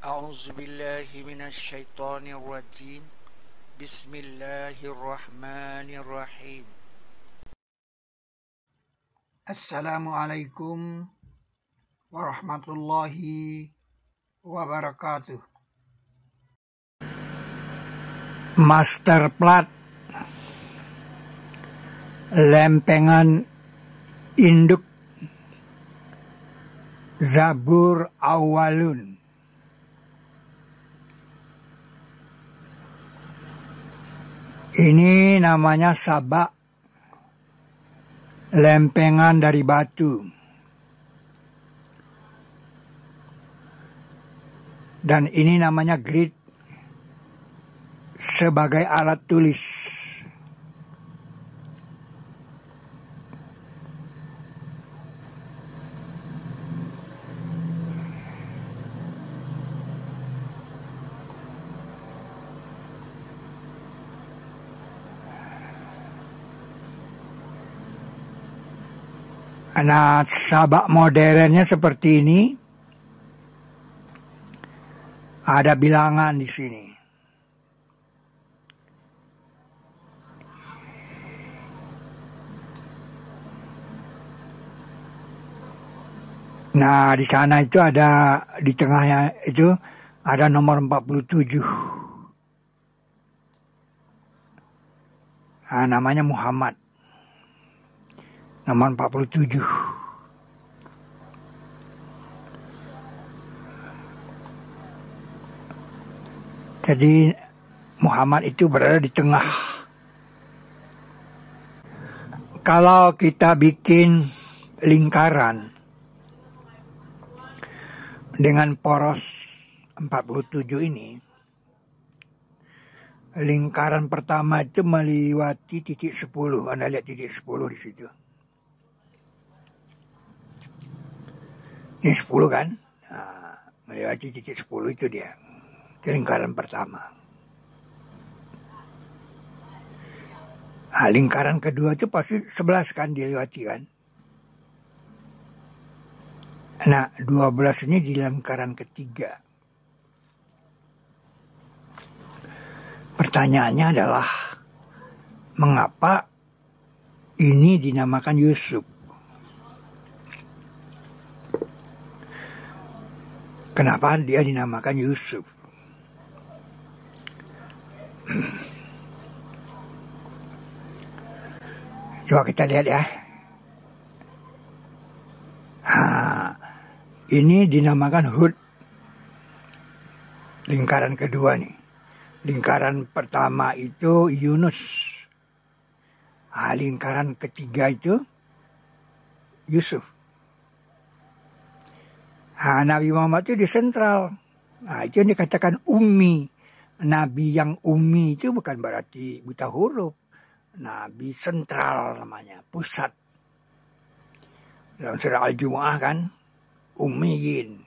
أعوذ بالله من الشيطان الرجيم بسم الله الرحمن الرحيم Assalamualaikum warahmatullahi wabarakatuh. Master plat lempengan induk Zabur Awalun. Ini namanya sabak, lempengan dari batu. Dan ini namanya grid sebagai alat tulis. Nah, sabak modernnya seperti ini. Ada bilangan di sini. Nah, di sana itu ada, di tengahnya itu ada nomor 47. Nah, namanya Muhammad. Nomor 47. Jadi Muhammad itu berada di tengah. Kalau kita bikin lingkaran dengan poros 47 ini, lingkaran pertama itu melewati titik 10. Anda lihat titik 10 di situ. Ini 10 kan? Nah, melewati titik 10 itu dia. Itu lingkaran pertama. Nah, lingkaran kedua itu pasti 11 kan dilewati kan? Nah, 12 ini di lingkaran ketiga. Pertanyaannya adalah, mengapa ini dinamakan Yusuf? Kenapa dia dinamakan Yusuf? Coba kita lihat ya. Nah, ini dinamakan Hud. Lingkaran kedua nih. Lingkaran pertama itu Yunus. Nah, lingkaran ketiga itu Yusuf. Nah, Nabi Muhammad itu di sentral. Nah, itu yang dikatakan ummi. Nabi yang ummi itu bukan berarti buta huruf. Nabi sentral namanya, pusat. Dalam surah Al-Jumu'ah kan, ummiyin.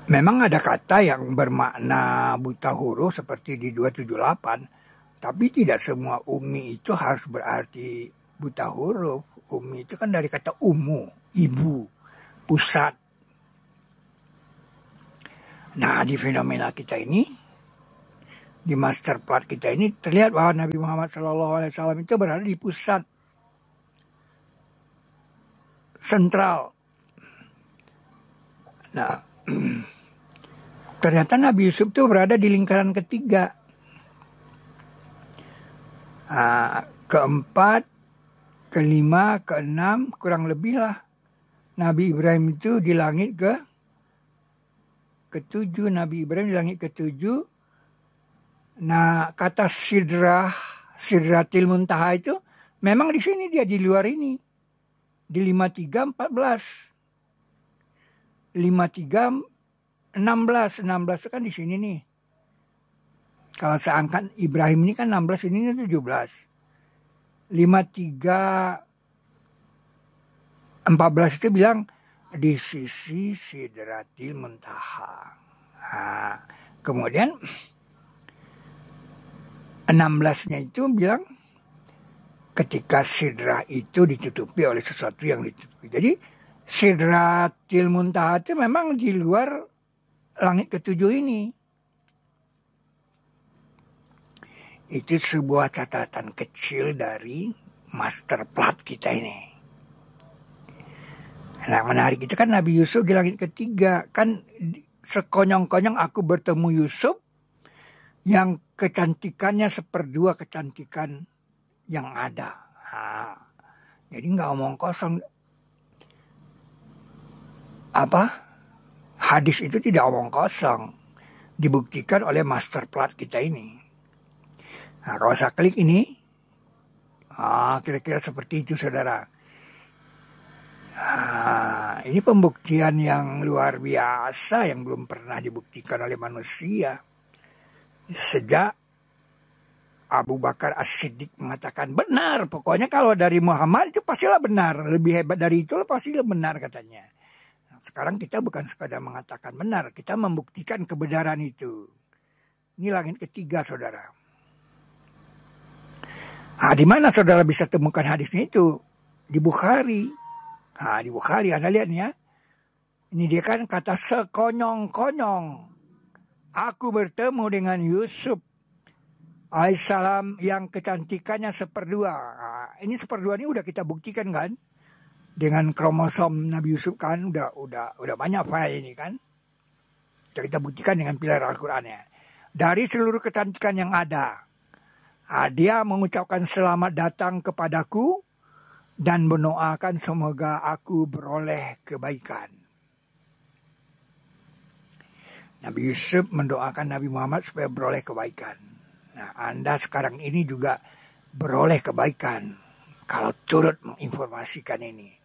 Memang ada kata yang bermakna buta huruf seperti di 278. Tapi tidak semua ummi itu harus berarti buta huruf. Ummi itu kan dari kata ummu, ibu, pusat. Nah, di fenomena kita ini, di master plat kita ini terlihat bahwa Nabi Muhammad SAW itu berada di pusat sentral. Nah, ternyata Nabi Yusuf itu berada di lingkaran ketiga. Nah, keempat, kelima, keenam, kurang lebih lah. Nabi Ibrahim itu di langit ketujuh. Nabi Ibrahim di langit ketujuh. Nah, kata Sidratil Muntaha itu memang di sini dia di luar ini. Di 53:14. 53:16 kan di sini nih. Kalau saya angkat Ibrahim ini kan 16, ini 17. 53:14 itu bilang di sisi Sidratil Muntaha. Nah, kemudian 16-nya itu bilang ketika sidrah itu ditutupi oleh sesuatu yang ditutupi. Jadi Sidratil Muntaha itu memang di luar langit ketujuh ini. Itu sebuah catatan kecil dari master plat kita ini. Nah, menarik itu kan Nabi Yusuf di langit ketiga. Kan sekonyong-konyong aku bertemu Yusuf yang kecantikannya seperdua kecantikan yang ada. Nah, jadi nggak omong kosong. Hadis itu tidak omong kosong. Dibuktikan oleh master plat kita ini. Nah, kalau saya klik ini, kira-kira seperti itu, saudara. Ini pembuktian yang luar biasa yang belum pernah dibuktikan oleh manusia. Sejak Abu Bakar As-Siddiq mengatakan benar, pokoknya kalau dari Muhammad itu pastilah benar, lebih hebat dari itu pastilah benar katanya. Sekarang kita bukan sekadar mengatakan benar, kita membuktikan kebenaran itu. Ini langit ketiga, saudara. Di mana saudara bisa temukan hadisnya itu? Di Bukhari. Di Bukhari, Anda lihat ya. Ini dia kan kata sekonyong-konyong. Aku bertemu dengan Yusuf alaihissalam yang kecantikannya seperdua. Ini seperdua ini udah kita buktikan kan? Dengan kromosom Nabi Yusuf kan udah banyak file ini kan. Sudah kita buktikan dengan pilar Al-Qur'annya. Dari seluruh kecantikan yang ada, dia mengucapkan selamat datang kepadaku dan mendoakan semoga aku beroleh kebaikan. Nabi Yusuf mendoakan Nabi Muhammad supaya beroleh kebaikan. Nah, Anda sekarang ini juga beroleh kebaikan kalau turut menginformasikan ini.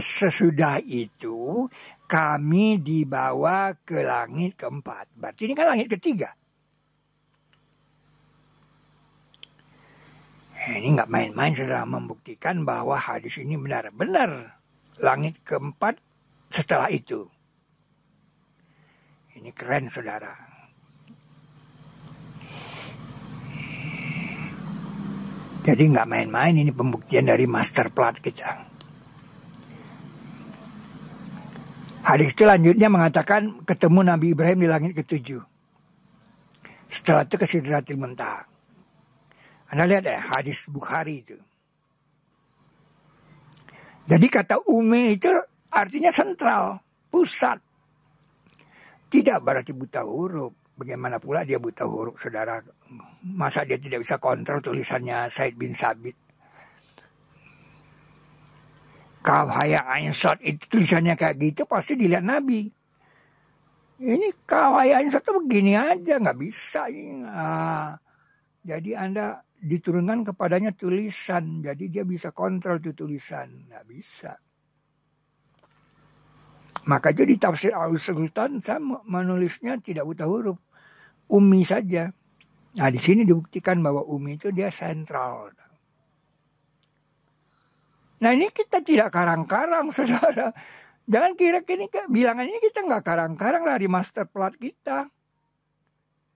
Sesudah itu kami dibawa ke langit keempat. Berarti ini kan langit ketiga. Ini nggak main-main, saudara, membuktikan bahwa hadis ini benar-benar langit keempat setelah itu. Ini keren, saudara. Jadi nggak main-main, ini pembuktian dari master plat kita. Hadis itu lanjutnya mengatakan ketemu Nabi Ibrahim di langit ketujuh. Setelah itu ke Sidratil Muntaha. Anda lihat ya hadis Bukhari itu. Jadi kata Umi itu artinya sentral, pusat. Tidak berarti buta huruf. Bagaimana pula dia buta huruf, saudara? Masa dia tidak bisa kontrol tulisannya Said bin Sabit? Kaf haya ain shad itu tulisannya kayak gitu pasti dilihat Nabi. Ini kaf haya ain shad itu begini aja, nggak bisa. Jadi Anda diturunkan kepadanya tulisan, jadi dia bisa kontrol itu tulisan, nggak bisa. Maka jadi tafsir Al-Sultan saya menulisnya tidak buta huruf, Umi saja. Nah di sini dibuktikan bahwa Umi itu dia sentral. Nah ini kita tidak karang-karang, saudara. Jangan kira ini bilangan ini kita nggak karang-karang dari master plat kita.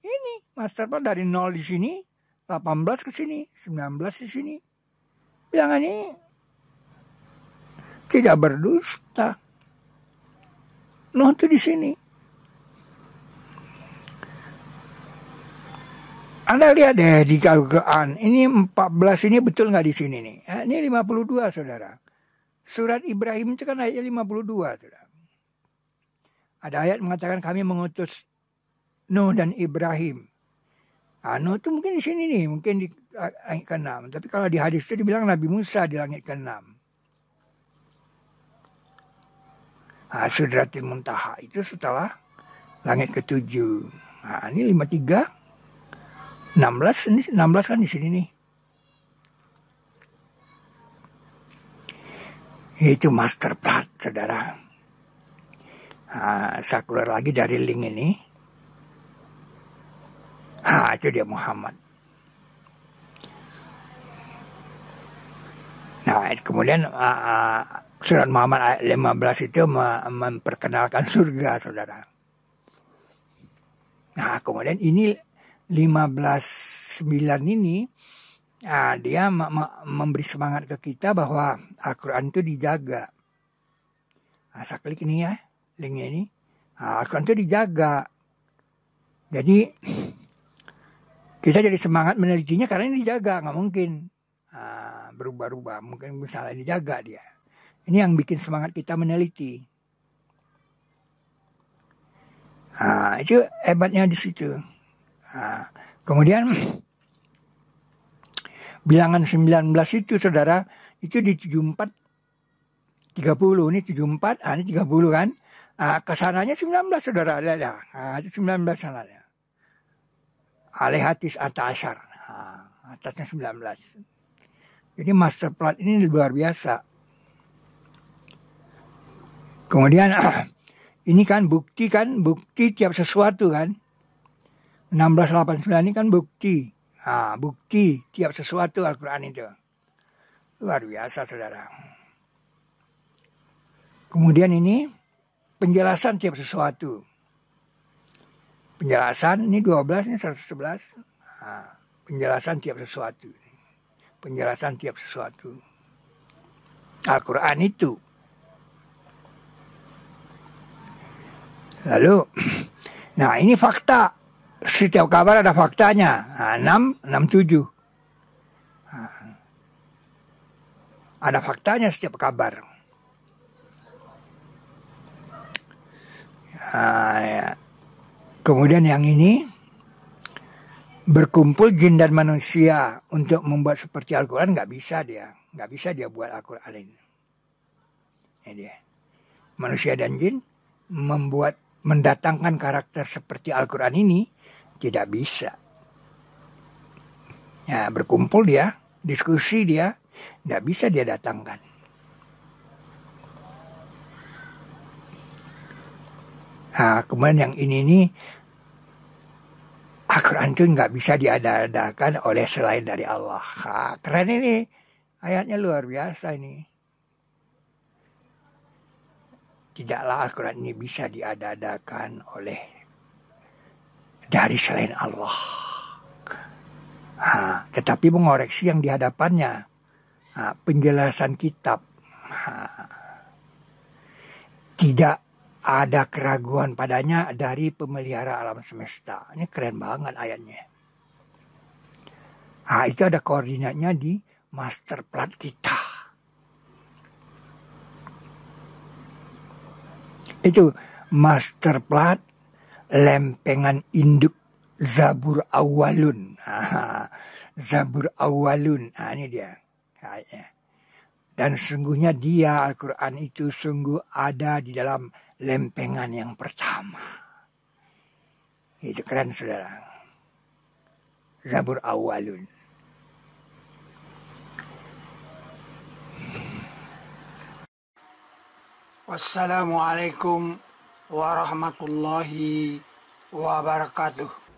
Ini master plat dari 0 di sini, 18 ke sini, 19 di sini. Bilangan ini tidak berdusta. Nuh itu di sini. Anda lihat deh di Al-Quran. Ini 14 ini betul nggak di sini nih? Ini 52, saudara. Surat Ibrahim itu kan ayatnya 52, saudara. Ada ayat mengatakan kami mengutus Nuh dan Ibrahim. Nuh itu mungkin di sini nih, mungkin di langit ke-6. Tapi kalau di hadis itu dibilang Nabi Musa di langit ke-6. Sidratil Muntaha itu setelah langit ke-7. Ini 53. 16 kan di sini nih. Itu master plat, saudara. Saya keluar lagi dari link ini. Itu dia Muhammad. Nah, kemudian surat Muhammad ayat 15 itu memperkenalkan surga, saudara. Nah, kemudian ini 15:9 ini dia memberi semangat ke kita bahwa Al-Quran itu dijaga. Saya klik ini ya, linknya ini. Al-Quran itu dijaga. Jadi kita jadi semangat menelitinya karena ini dijaga, nggak mungkin berubah-ubah. Mungkin misalnya dijaga dia. Ini yang bikin semangat kita meneliti. Itu hebatnya di situ. Kemudian bilangan 19 itu saudara, itu di 74 30, ini 74, ini 30 kan. Kesananya 19 saudara, ada. Itu 19 sananya. Alehatis atasyar. Atasnya 19. Jadi master plan ini luar biasa. Kemudian ini kan bukti tiap sesuatu kan. 1689 ini kan bukti. Bukti tiap sesuatu Al-Quran itu. Luar biasa saudara. Kemudian ini penjelasan tiap sesuatu. Penjelasan ini 12, ini 111. Penjelasan tiap sesuatu. Penjelasan tiap sesuatu. Al-Quran itu. Lalu, nah ini fakta. Setiap kabar ada faktanya. 7. Ada faktanya setiap kabar. Ya. Kemudian yang ini, berkumpul jin dan manusia untuk membuat seperti Al-Quran, nggak bisa dia buat Al-Quran ini. Ini dia. Manusia dan jin mendatangkan karakter seperti Al-Quran ini tidak bisa. Ya, berkumpul dia, diskusi dia, nggak bisa dia datangkan. Kemudian yang ini nih, Al-Quran itu nggak bisa diada-adakan oleh selain dari Allah. Keren ini, ayatnya luar biasa ini. Tidaklah Al-Quran ini bisa diada-adakan oleh dari selain Allah. Tetapi mengoreksi yang di hadapannya, penjelasan kitab, tidak ada keraguan padanya dari pemelihara alam semesta. Ini keren banget ayatnya. Itu ada koordinatnya di master plan kita. Itu master plan lempengan induk Zabur Awalun. Zabur Awalun. Ini dia ayatnya. Dan sesungguhnya dia Al-Quran itu sungguh ada di dalam lempengan yang pertama. Itu keren saudara. Zabur Awalun. Wassalamualaikum warahmatullahi wabarakatuh.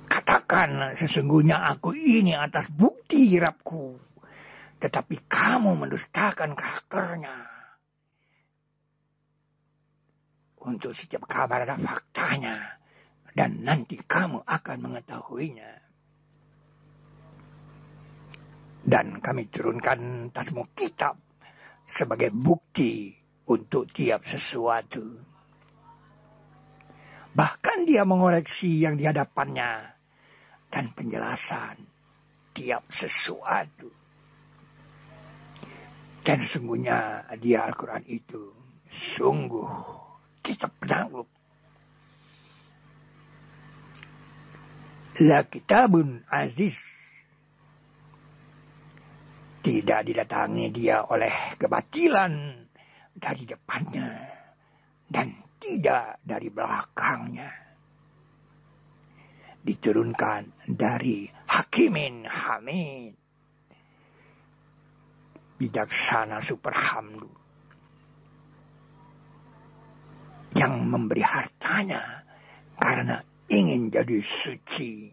Katakan sesungguhnya aku ini atas bukti hirapku. Tetapi kamu mendustakan karakternya. Untuk setiap kabar ada faktanya. Dan nanti kamu akan mengetahuinya. Dan kami turunkan tasmu kitab sebagai bukti untuk tiap sesuatu. Bahkan dia mengoreksi yang di hadapannya. Dan penjelasan tiap sesuatu. Dan sesungguhnya dia Al-Quran itu sungguh kitab penakluk. La kitabun aziz. Tidak didatangi dia oleh kebatilan dari depannya. Dan tidak dari belakangnya. Diturunkan dari Hakimin Hamid. Bijaksana Superhamdu. Yang memberi hartanya karena ingin jadi suci.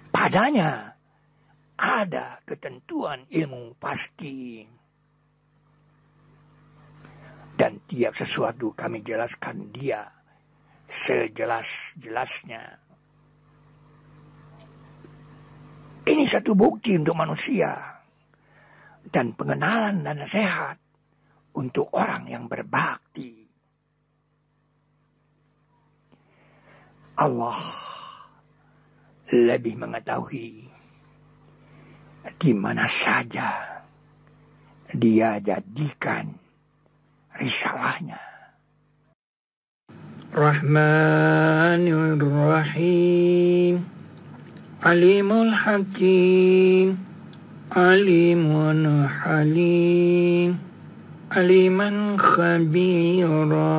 Padanya ada ketentuan ilmu pasti. Dan tiap sesuatu kami jelaskan dia sejelas-jelasnya. Ini satu bukti untuk manusia dan pengenalan dan nasihat untuk orang yang berbakti. Allah lebih mengetahui di mana saja Dia jadikan risalahnya. Rahmanir Rahim, Alimul Hakim, Alimun Halim, Aliman Khabira.